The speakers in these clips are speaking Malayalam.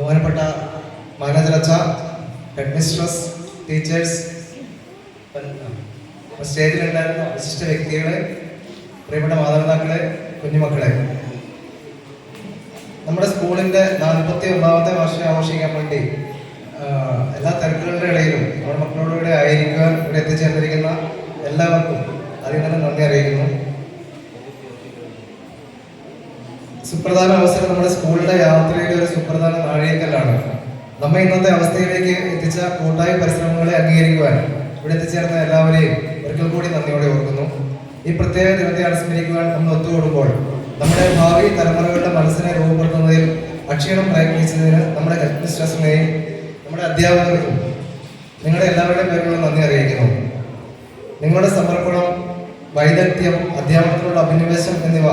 ബഹുമാനപ്പെട്ട മാനേജർ, ഹെഡ് മിസ്ട്രസ്, ടീച്ചേഴ്സ്, സ്റ്റേജിലുണ്ടായിരുന്ന വിശിഷ്ട വ്യക്തികളെ, പ്രിയപ്പെട്ട മാതാപിതാക്കളെ, കുഞ്ഞുമക്കളെ, നമ്മുടെ സ്കൂളിൻ്റെ 41ാമത്തെ വാർഷികം ആഘോഷിക്കാൻ വേണ്ടി എല്ലാ തിരക്കുകളുടെ ഇടയിലും നമ്മുടെ മക്കളോടുകൂടെ ആയിരിക്കുവാൻ ഇവിടെ എത്തിച്ചേർന്നിരിക്കുന്ന എല്ലാവർക്കും അതിൽ തന്നെ നന്ദി അറിയിക്കുന്നു. സുപ്രധാന അവസരം നമ്മുടെ സ്കൂളിന്റെ യാത്രയിലെ ഒരു സുപ്രധാന നാഴികക്കല്ലാണ്. നമ്മെ ഇന്നത്തെ അവസ്ഥയിലേക്ക് എത്തിച്ച കൂട്ടായ പരിശ്രമങ്ങളെ അംഗീകരിക്കുവാൻ ഇവിടെ എത്തിച്ചേർന്ന എല്ലാവരെയും ഒരിക്കൽ കൂടി നന്ദിയോടെ ഓർക്കുന്നു. ഈ പ്രത്യേക ദിനത്തെ അനുസ്മരിക്കുവാൻ നമ്മൾ ഒത്തുകൂടുമ്പോൾ നമ്മുടെ ഭാവി തലമുറകളുടെ മനസ്സിനെ രൂപപ്പെടുത്തുന്നതിൽ അക്ഷീണം പ്രയത്നിച്ചതിന് നമ്മുടെ ഹെഡ് മിസ്ട്രസിനെയും നമ്മുടെ അധ്യാപകർക്കും നിങ്ങളുടെ എല്ലാവരുടെയും പേരിലുള്ള നന്ദി അറിയിക്കുന്നു. നിങ്ങളുടെ സമർപ്പണം, വൈദഗ്ധ്യം, അധ്യാപനത്തിനുള്ള അഭിനിവേശം എന്നിവ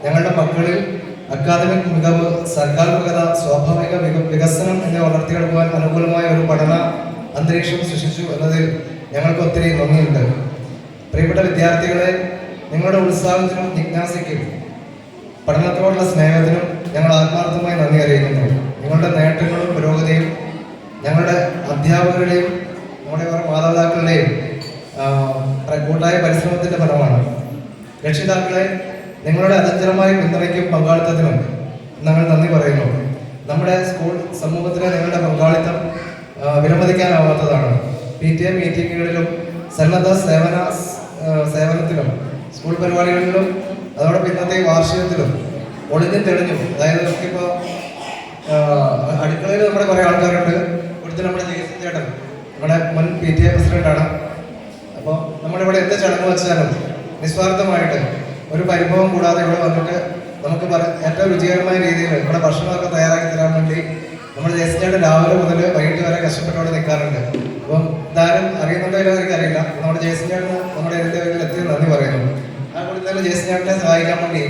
ഞങ്ങളുടെ മക്കളിൽ അക്കാദമിക് മികവ്, സർഗാത്മകത, സ്വാഭാവിക വികസനം എന്നിവ വളർത്തിയെടുക്കുവാൻ അനുകൂലമായ ഒരു പഠന അന്തരീക്ഷം സൃഷ്ടിച്ചു എന്നതിൽ ഞങ്ങൾക്ക് ഒത്തിരി നന്ദിയുണ്ട്. പ്രിയപ്പെട്ട വിദ്യാർത്ഥികളെ, നിങ്ങളുടെ ഉത്സാഹത്തിനും ജിജ്ഞാസയ്ക്കും പഠനത്തോടുള്ള സ്നേഹത്തിനും ഞങ്ങൾ ആത്മാർത്ഥമായി നന്ദി അറിയിക്കുന്നു. നിങ്ങളുടെ നേട്ടങ്ങളും പുരോഗതിയും ഞങ്ങളുടെ അധ്യാപകരുടെയും നമ്മുടെ മാതാപിതാക്കളുടെയും കൂട്ടായ പരിശ്രമത്തിന്റെ ഫലമാണ്. രക്ഷിതാക്കളെ, നിങ്ങളുടെ അചഞ്ചലമായ പിന്തുണയ്ക്കും പങ്കാളിത്തത്തിനും ഞങ്ങൾ നന്ദി പറയുന്നു. നമ്മുടെ സ്കൂൾ സമൂഹത്തിലെ നിങ്ങളുടെ പങ്കാളിത്തം വിലമതിക്കാനാവാത്തതാണ്. PTA മീറ്റിങ്ങുകളിലും സന്നദ്ധ സേവനത്തിലും സ്കൂൾ പരിപാടികളിലും അതോടൊപ്പം ഇന്നത്തെ വാർഷികത്തിലും ഒളിഞ്ഞും തെളിഞ്ഞും, അതായത് നമുക്കിപ്പോൾ അടുക്കളയിൽ നമ്മുടെ കുറേ ആൾക്കാരുണ്ട്. ഇവിടുത്തെ നമ്മുടെ ജേസി ചേട്ടൻ നമ്മുടെ മുൻ PTA പ്രസിഡന്റാണ്. അപ്പോൾ നമ്മളിവിടെ എന്ത് ചടങ്ങ് വെച്ചാലും നിസ്വാർത്ഥമായിട്ട് ഒരു പരിഭവം കൂടാതെ ഇവിടെ വന്നിട്ട് നമുക്ക് ഏറ്റവും രുചികരമായ രീതിയിൽ ഇവിടെ ഭക്ഷണമൊക്കെ തയ്യാറാക്കി തരാൻ വേണ്ടി നമ്മുടെ ജേസിച്ചേട്ടൻ രാവിലെ മുതൽ വൈകിട്ട് വരെ കഷ്ടപ്പെട്ടോടെ നിൽക്കാറുണ്ട്. അപ്പം ഇതാരും അറിയുന്നുണ്ടോ ഇല്ലോ എനിക്കറിയില്ല. നമ്മുടെ ജേസിച്ചേട്ടന് നമ്മുടെ ഇതിൻ്റെ വീട്ടിൽ എത്തി നന്ദി പറയുന്നു. ആ കൂടി തന്നെ ജേസിച്ചേട്ടനെ സഹായിക്കാൻ വേണ്ടി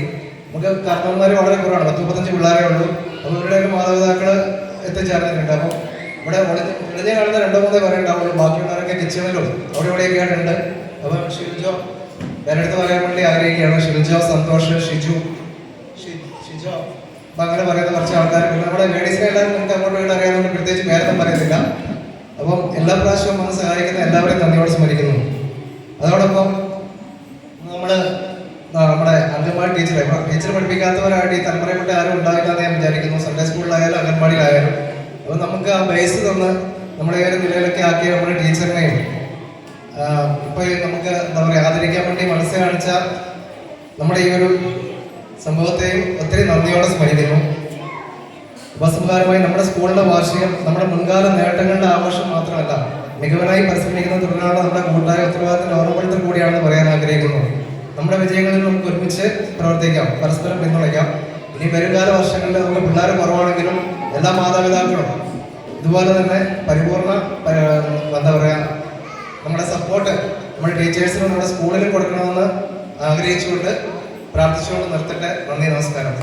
നമുക്ക് കാരണവന്മാർ വളരെ കുറവാണ്, 10-15 പിള്ളേരേ ഉള്ളൂ. അപ്പോൾ ഇവരുടെയൊക്കെ മാതാപിതാക്കൾ എത്തിച്ചേർന്നിട്ടുണ്ട്. അപ്പം ഇവിടെ ഒളിഞ്ഞ കാണുന്ന 2-3 പേരെ ഉണ്ടാവുള്ളൂ. ബാക്കിയുള്ളവരൊക്കെ കിച്ചണിലും അവിടെ ഇവിടെയൊക്കെ ആയിട്ടുണ്ട്. അപ്പം ഷിൽജോ പേരെടുത്ത് പറയാൻ വേണ്ടി ആഗ്രഹിക്കുകയാണ്. ഷിൽജോ, സന്തോഷ്, ഷിജു, അപ്പം അങ്ങനെ പറയുന്ന കുറച്ച് ആൾക്കാർ. പിന്നെ നമ്മുടെ ലേഡീസിനെ എല്ലാവരും നമുക്ക് അങ്ങോട്ട് വീട് അറിയാവുന്നതുകൊണ്ട് പ്രത്യേകിച്ച് പേരൊന്നും പറയുന്നില്ല. അപ്പം എല്ലാ പ്രാവശ്യവും വന്ന് സഹായിക്കുന്ന എല്ലാവരെയും നന്ദിയോടെ സ്മരിക്കുന്നു. അതോടൊപ്പം നമ്മുടെ അംഗൻവാടി ടീച്ചർ പഠിപ്പിക്കാത്തവരായിട്ട് ഈ തലമുറയിൽപ്പെട്ട ആരും ഉണ്ടാവില്ല എന്ന് ഞാൻ വിചാരിക്കുന്നു. സൺഡേ സ്കൂളിലായാലും അംഗൻവാടിയിലായാലും. അപ്പം നമുക്ക് ആ ബേസ് തന്ന് നമ്മളെ ഒരു നിലയിലൊക്കെ ആക്കിയ നമ്മുടെ ടീച്ചറിനെയും ഇപ്പൊ നമുക്ക് എന്താ പറയുക ആദരിക്കാൻ വേണ്ടി മനസ്സ് കാണിച്ച നമ്മുടെ ഈ ഒരു സംഭവത്തെയും ഒത്തിരി നന്ദിയോടെ സ്മരിക്കുന്നു. ഉപസംഹാരമായി നമ്മുടെ സ്കൂളിന്റെ വാർഷികം നമ്മുടെ മുൻകാല നേട്ടങ്ങളുടെ ആഘോഷം മാത്രമല്ല, മികവനായി പരിശ്രമിക്കുന്ന തുടരാനുള്ള നമ്മുടെ കൂട്ടായ ഉത്തരവാദിത്തത്തിന്റെ ഓർമ്മപ്പെടുത്തൽ കൂടിയാണെന്ന് പറയാൻ ആഗ്രഹിക്കുന്നു. നമ്മുടെ വിജയങ്ങളിൽ നമുക്ക് ഒരുമിച്ച് പ്രവർത്തിക്കാം, പരസ്പരം പിന്തുണയ്ക്കാം. ഇനി വരുംകാല വർഷങ്ങളിൽ നമ്മുടെ പിള്ളേർ കുറവാണെങ്കിലും എല്ലാ മാതാപിതാക്കളും ഇതുപോലെ തന്നെ പരിപൂർണ എന്താ പറയുക നമ്മുടെ സപ്പോർട്ട് നമ്മുടെ ടീച്ചേഴ്സിനും നമ്മുടെ സ്കൂളിലും കൊടുക്കണമെന്ന് ആഗ്രഹിച്ചുകൊണ്ട് പ്രാർത്ഥിച്ചുകൊണ്ട് നിർത്തട്ടെ. നന്ദി, നമസ്കാരം.